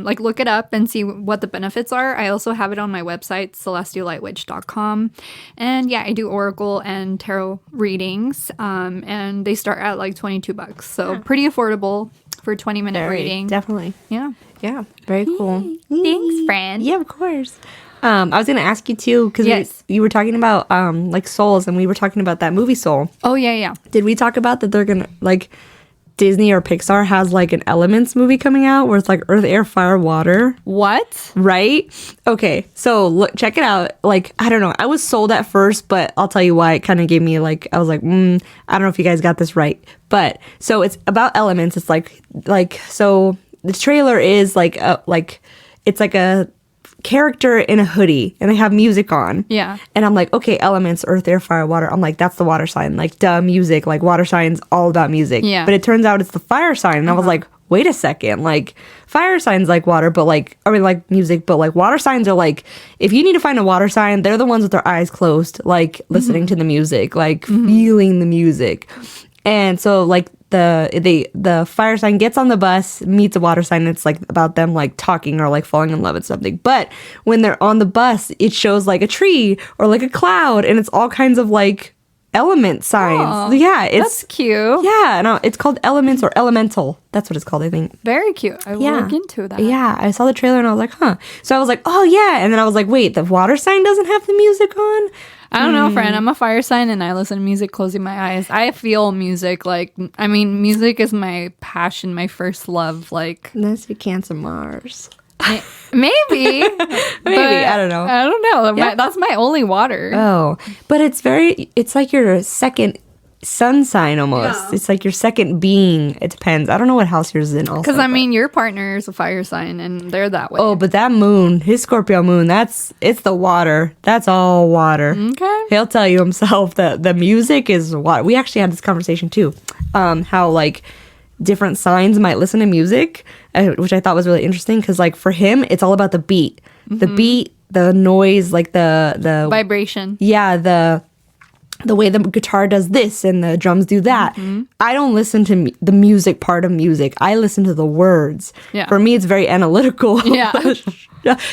like look it up and see what the benefits are. I also have it on my website, celestiallightwitch.com. And yeah, I do oracle and tarot readings, and they start at like $22. So pretty affordable for a 20-minute reading. Definitely. Yeah. Yeah. Very cool. Thanks, friend. Yeah, of course. I was going to ask you too, because you were talking about like souls, and we were talking about that movie Soul. Oh, yeah. Did we talk about that they're going to, like, Disney or Pixar has like an Elements movie coming out where it's like Earth, Air, Fire, Water? What? Right? Okay, so look, check it out. Like, I don't know. I was sold at first, but I'll tell you why. It kind of gave me like, I was like, I don't know if you guys got this right. But so it's about elements. It's like so the trailer is like it's like a character in a hoodie and they have music on. Yeah. And I'm like, okay, elements, earth, air, fire, water. I'm like, that's the water sign. Like, duh, music. Like, water sign's all about music. Yeah. But it turns out it's the fire sign. And I was like, wait a second. Like, fire signs like water, but like, I mean, like music, but like water signs are like, if you need to find a water sign, they're the ones with their eyes closed, like listening to the music, like feeling the music. And so like the fire sign gets on the bus, meets a water sign, and it's like about them like talking or like falling in love with something. But when they're on the bus, it shows like a tree or like a cloud, and it's all kinds of like element signs. Oh, Yeah, that's cute. yeah, no, it's called Elements or Elemental. That's what it's called, I think. Very cute. I will Yeah. look into that. Yeah, I saw the trailer and I was like, huh. So I was like, oh yeah, and then I was like, wait, the water sign doesn't have the music on? I don't know, friend. I'm a fire sign and I listen to music closing my eyes. I feel music. Like, I mean, music is my passion, my first love. Like, Unless you're Cancer Mars. maybe. Maybe, I don't know. I don't know. Yeah. That's my only water. Oh, but it's like your second sun sign almost. Yeah. It's like your second being. It depends. I don't know what house yours is in also. Because, I mean, your partner is a fire sign and they're that way. Oh, but that moon, his Scorpio moon, it's the water. That's all water. Okay. He'll tell you himself that the music is water. We actually had this conversation too. How like different signs might listen to music, which I thought was really interesting because like for him, it's all about the beat. The beat, the noise, like the Vibration. yeah, the way the guitar does this and the drums do that. I don't listen to the music part of music. I listen to the words. Yeah. For me, it's very analytical. Yeah.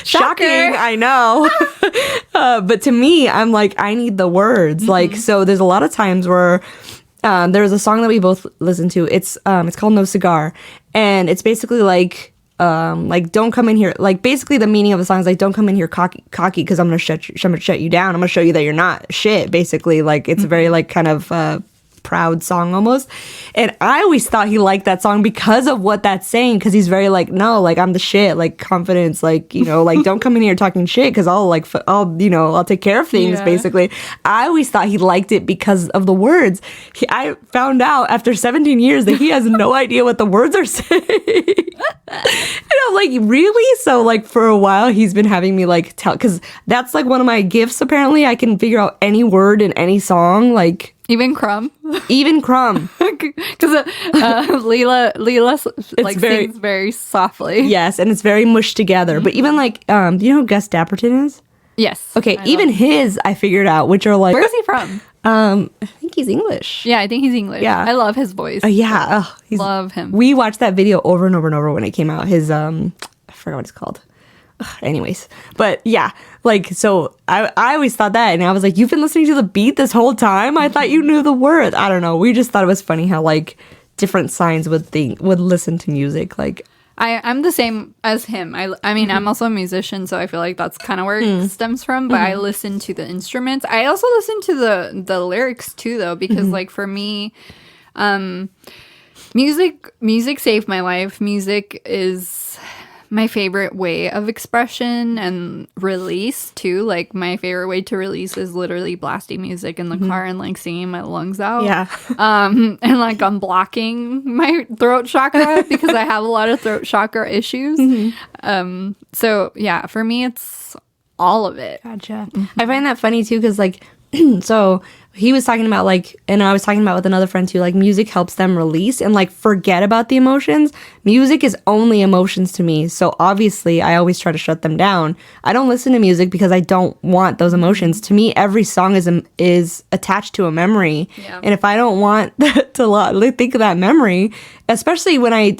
Shocking, I know. But to me, I'm like, I need the words. Like, so there's a lot of times where there's a song that we both listen to. It's called No Cigar. And it's basically like don't come in here. Like basically the meaning of the song is like, don't come in here cocky because I'm gonna shut you down. I'm gonna show you that you're not shit. Basically, like it's a very like kind of proud song almost. And I always thought he liked that song because of what that's saying. Because he's very like, no, like I'm the shit, like confidence, like like don't come in here talking shit because I'll take care of things. Yeah. Basically, I always thought he liked it because of the words. I found out after 17 years that he has no idea what the words are saying. And I'm like, really? So like for a while he's been having me like tell, because that's like one of my gifts apparently. I can figure out any word in any song, like Even Crumb. even Crumb. Because Leela like very- sings very softly. Yes, and it's very mushed together. But even like do you know who Gus Dapperton is? Yes. Okay, I even love- his I figured out, which are like Where is he from? I think he's English. Yeah, I think he's English. Yeah. I love his voice. Yeah, Love him. We watched that video over and over and over when it came out. His I forgot what it's called. Anyways, but yeah, like so I always thought that, and I was like, you've been listening to the beat this whole time? I thought you knew the words. I don't know. We just thought it was funny how like different signs would listen to music. Like I'm the same as him. I mean, I'm also a musician, so I feel like that's kind of where it stems from. But I listen to the instruments. I also listen to the lyrics too, though, because like for me, music saved my life. Music is my favorite way of expression and release too. Like my favorite way to release is literally blasting music in the car and like singing my lungs out. yeah, And like unblocking my throat chakra because I have a lot of throat chakra issues. So yeah, for me it's all of it. gotcha. I find that funny too because like so he was talking about like, and I was talking about with another friend too, like music helps them release and like forget about the emotions. Music is only emotions to me, so obviously I always try to shut them down. I don't listen to music because I don't want those emotions. To me, every song is attached to a memory. Yeah. And if I don't want to think of that memory, especially when I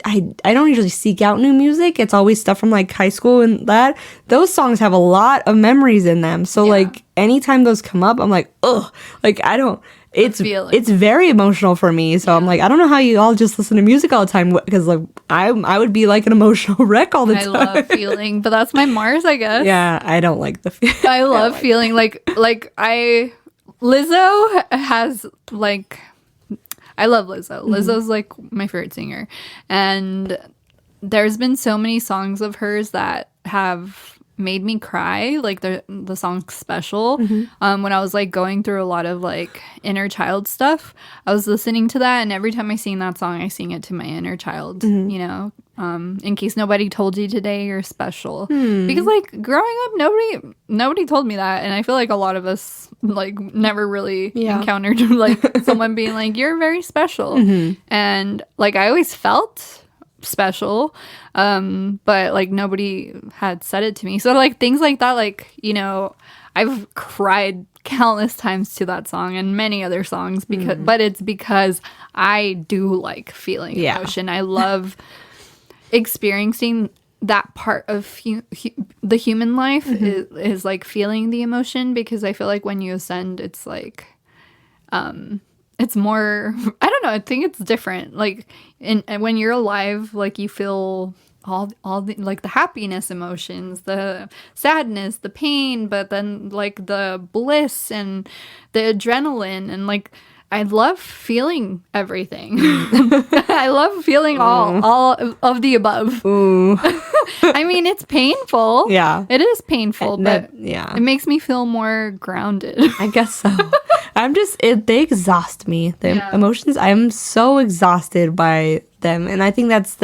don't usually seek out new music, it's always stuff from like high school and that. Those songs have a lot of memories in them. So Yeah. like anytime those come up, I'm like, ugh, like I don't. It's feeling. very emotional for me. So I'm like, I don't know how you all just listen to music all the time because like I would be like an emotional wreck all the I time. love feeling, but that's my Mars, I guess. Yeah, I don't like the feeling. I love feeling like Lizzo has like, I love Lizzo. Lizzo's like my favorite singer. And there's been so many songs of hers that have made me cry, like the song Special. When I was like going through a lot of like inner child stuff, I was listening to that, and every time I sing that song, I sing it to my inner child, you know, in case nobody told you today you're special. Because like growing up, nobody told me that, and I feel like a lot of us like never really encountered like someone being like, you're very special. And like I always felt special, but like nobody had said it to me. So like things like that, like, you know, I've cried countless times to that song and many other songs but it's because I do like feeling emotion. I love experiencing that part of the human life is like feeling the emotion, because I feel like when you ascend, it's like it's more, I don't know, I think it's different. Like and when you're alive, like you feel all the like the happiness emotions, the sadness, the pain, but then like the bliss and the adrenaline, and like I love feeling everything. I love feeling all of the above. Ooh. I mean, it's painful. Yeah. It is painful, but yeah. it makes me feel more grounded. I guess so. They exhaust me. The emotions, I'm so exhausted by them. And I think that's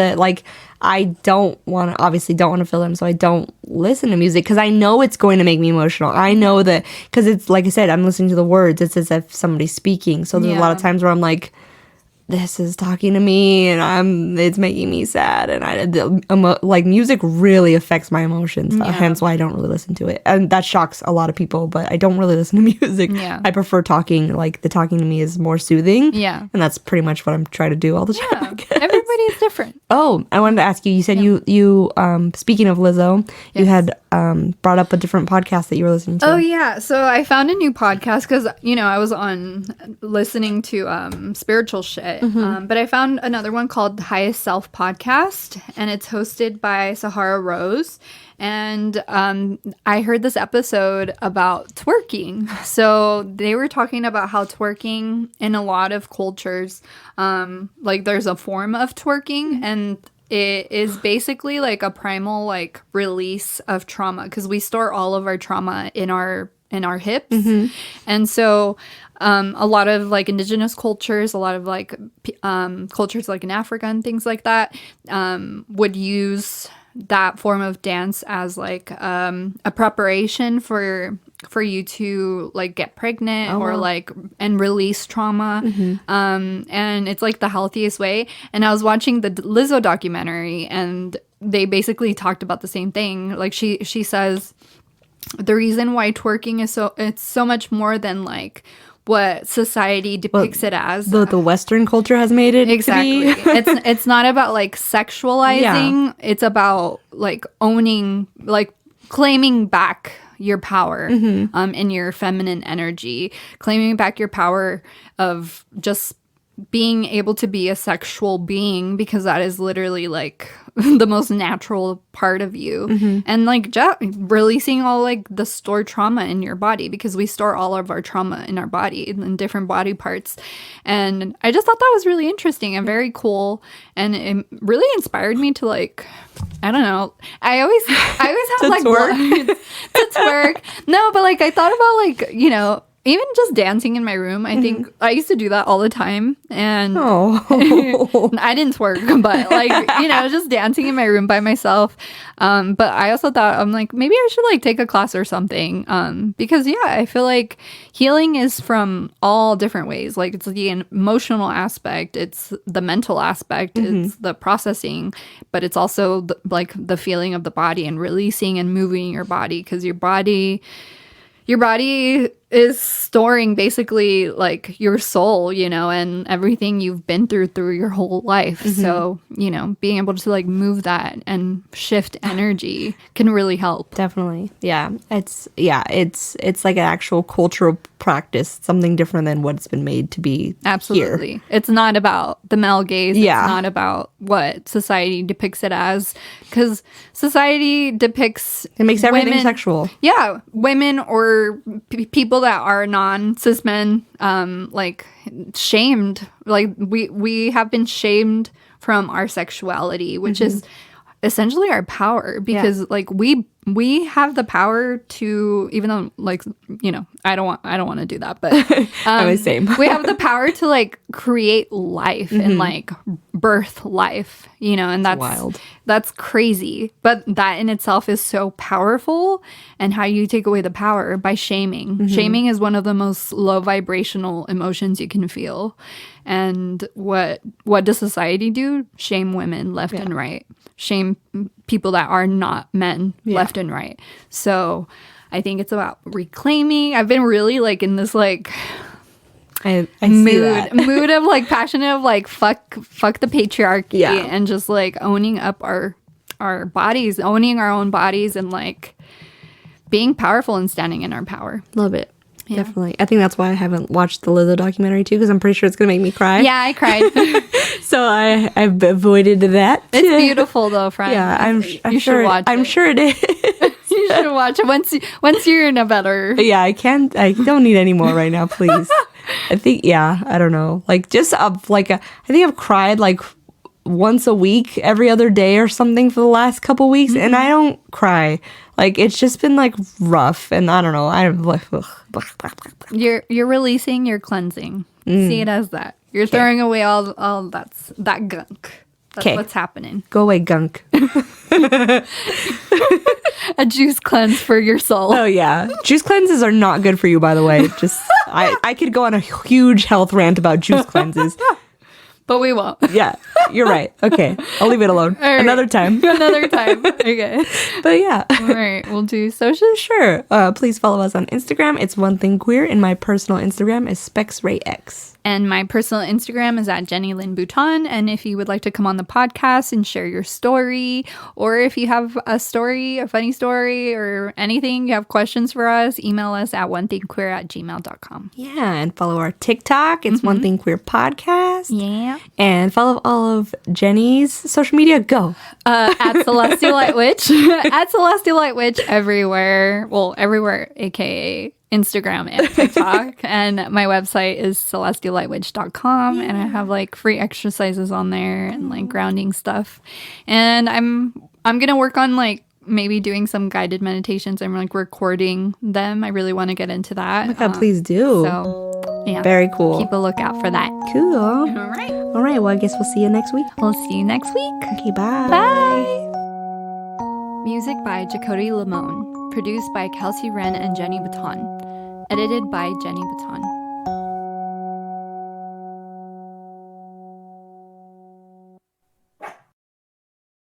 I don't want to feel them, so I don't listen to music, because I know it's going to make me emotional. I know that, because it's, like I said, I'm listening to the words. It's as if somebody's speaking. So there's a lot of times where I'm like, this is talking to me, and it's making me sad, and like music really affects my emotions. Hence why I don't really listen to it, and that shocks a lot of people. But I don't really listen to music. I prefer talking. Like the talking to me is more soothing. And that's pretty much what I'm trying to do all the time. I guess. Everybody's different. Oh, I wanted to ask you. You said you speaking of Lizzo, you had brought up a different podcast that you were listening to. Oh yeah, so I found a new podcast because I was on listening to spiritual shit. But I found another one called The Highest Self Podcast, and it's hosted by Sahara Rose. And I heard this episode about twerking. So they were talking about how twerking in a lot of cultures, like there's a form of twerking, and it is basically like a primal like release of trauma, because we store all of our trauma in our hips. And so a lot of like indigenous cultures, a lot of like cultures like in Africa and things like that would use that form of dance as like a preparation for you to like get pregnant or like and release trauma. And it's like the healthiest way. And I was watching the Lizzo documentary, and they basically talked about the same thing. Like she says the reason why twerking is so much more than like what society depicts it as. The Western culture has made it exactly. to be. It's not about like sexualizing. Yeah. It's about like owning, like claiming back your power in your feminine energy, claiming back your power of just being able to be a sexual being, because that is literally like the most natural part of you. And like releasing all like the stored trauma in your body, because we store all of our trauma in our body in different body parts. And I just thought that was really interesting and very cool, and it really inspired me to like, I don't know, I always have like to twerk. No, but like I thought about like, even just dancing in my room. I think I used to do that all the time. And I didn't twerk, but like, just dancing in my room by myself. But I also thought, I'm like, maybe I should like take a class or something. Because I feel like healing is from all different ways. Like it's the emotional aspect, it's the mental aspect, it's the processing, but it's also like the feeling of the body and releasing and moving your body, because your body is storing basically like your soul, and everything you've been through your whole life. So, being able to like move that and shift energy can really help. Definitely. Yeah. It's like an actual cultural practice, something different than what's been made to be. Absolutely. Here. It's not about the male gaze. Yeah. It's not about what society depicts it as, because society depicts it makes everything women, sexual. Yeah. Women or people that are non-cis men, like shamed. Like we have been shamed from our sexuality, which is essentially our power, because like we have the power to, even though like, I don't want to do that, but I'm the same. we have the power to like create life and like birth life, and that's wild. That's crazy. But that in itself is so powerful. And how you take away the power by shaming. Shaming is one of the most low vibrational emotions you can feel. And what does society do? Shame women left and right. Shame people that are not men left and right. So I think it's about reclaiming. I've been really like in this like I see that. mood of like passionate of like fuck the patriarchy Yeah. and just like owning up our bodies, owning our own bodies, and like being powerful and standing in our power. Love it. Yeah. Definitely. I think that's why I haven't watched the Lizzo documentary too, because I'm pretty sure it's gonna make me cry. Yeah, I cried. So I've avoided that. It's beautiful though, friend. Yeah, you should watch I'm it. sure it is. You should watch it once you're in a better. Yeah, I don't need any more right now, please. I think, I don't know. Like, just I think I've cried like once a week, every other day or something for the last couple weeks, and I don't cry. Like, it's just been like rough, and I don't know. I'm like, You're releasing, you're cleansing. See it as that. You're throwing away all that gunk. That's 'Kay. what's happening. go away, gunk. A juice cleanse for your soul. Oh yeah, juice cleanses are not good for you, by the way. Just I could go on a huge health rant about juice cleanses. But we won't. Yeah, you're right. Okay, I'll leave it alone. All right. Another time. Another time. Okay. But yeah. All right. We'll do socials. Sure. Please follow us on Instagram. It's One Thing Queer, and my personal Instagram is SpexRayX. And my personal Instagram is at Jenny Lynn Bouton. And if you would like to come on the podcast and share your story, or if you have a story, a funny story, or anything, you have questions for us, email us at onethingqueer@gmail.com. Yeah, and follow our TikTok. It's One Thing Queer Podcast. Yeah. And follow all of Jenny's social media. Go. At Celestial Light Witch. At Celestial Light Witch everywhere. Well, everywhere, aka Instagram and TikTok. And my website is celestiallightwitch.com. And I have like free exercises on there and like grounding stuff. And I'm gonna work on like maybe doing some guided meditations. I'm like recording them. I really want to get into that. Oh my God, please do. So yeah. Very cool. Keep a lookout for that. Cool. All right. All right. Well, I guess we'll see you next week. We'll see you next week. Okay, bye. Bye. Music by Jacody Lamone. Produced by Kelsey Wren and Jenny Baton. Edited by Jenny Baton.